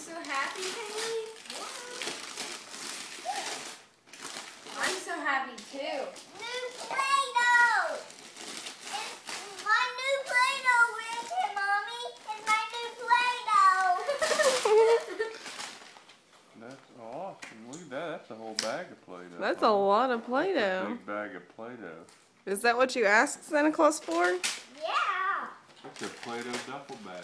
so happy, Haley? I'm so happy too. New Play-Doh! It's my new Play-Doh with it, Mommy. It's my new Play-Doh. That's awesome. Look at that. That's a whole bag of Play-Doh. That's a lot of That's a Play-Doh. big bag of Play-Doh. Is that what you asked Santa Claus for? Yeah. That's a Play-Doh duffel bag.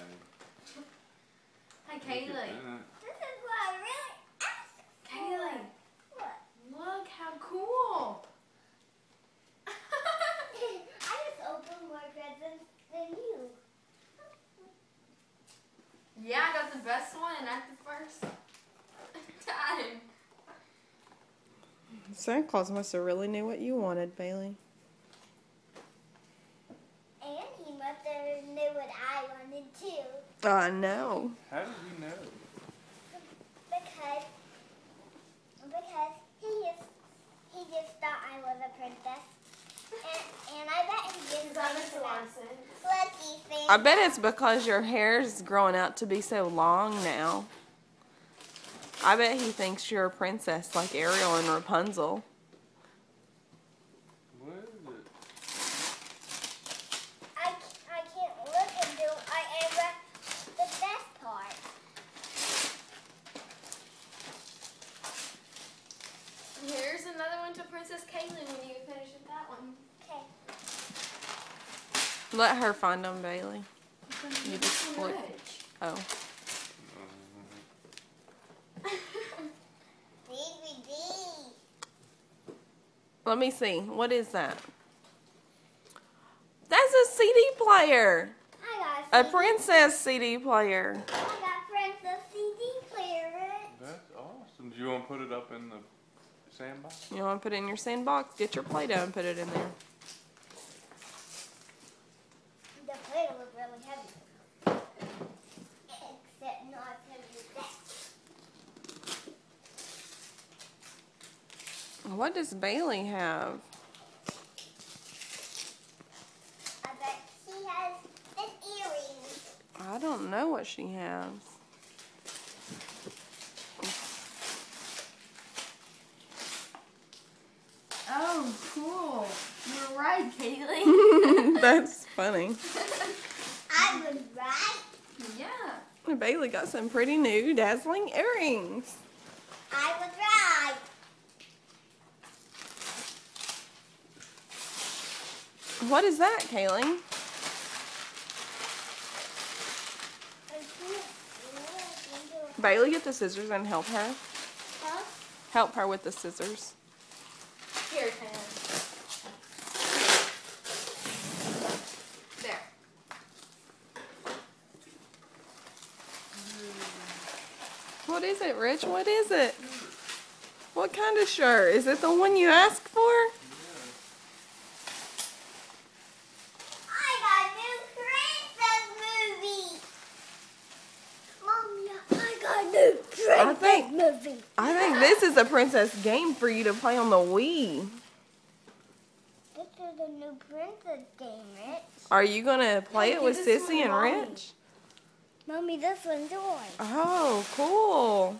Hi, Look Kaylee. at that. This is what I really asked for. Kaylee, What? look how cool. I just opened more presents than you. Yeah, I got the best one at the first time. Santa Claus must have really knew what you wanted, Bailey. And he must have knew what I wanted too. I know. How did he know? Because he just thought I was a princess. And I bet he just That wanted makes to a lot know. of sense. Let's see, Santa. I bet it's because your hair's growing out to be so long now. I bet he thinks you're a princess like Ariel and Rapunzel. What is it? I can't look until I read the best part. Here's another one to Princess Kaylee when you finish with that one. Okay. Let her find them, Bailey. You just flip. Oh. DVD. Let me see. What is that? That's a CD player. I got A CD. princess CD player. I got Princess CD player. That's awesome. Do you want to put it up in the sandbox? You want to put it in your sandbox? Get your Play-Doh and put it in there. The Play-Doh was really heavy. Except not as heavy as that. What does Bailey have? I bet she has an earring. I don't know what she has. Oh, cool. You're right, Kaylee. That's funny. I was right. Yeah. Bailey got some pretty new dazzling earrings. I was right. What is that, Kaylee? Bailey, get the scissors and help her. Huh? Help her with the scissors. Here, Kaylee. There. What is it, Rich? What is it? What kind of shirt? Is it the one you asked for? I got a new princess movie. Mommy, I got a new I think- movie. I think this is a princess game for you to play on the Wii. This is a new princess game, Rich. Are you going to play Hey, it with give this Sissy one and to Mommy. Rich? Mommy, this one's yours. Oh, cool.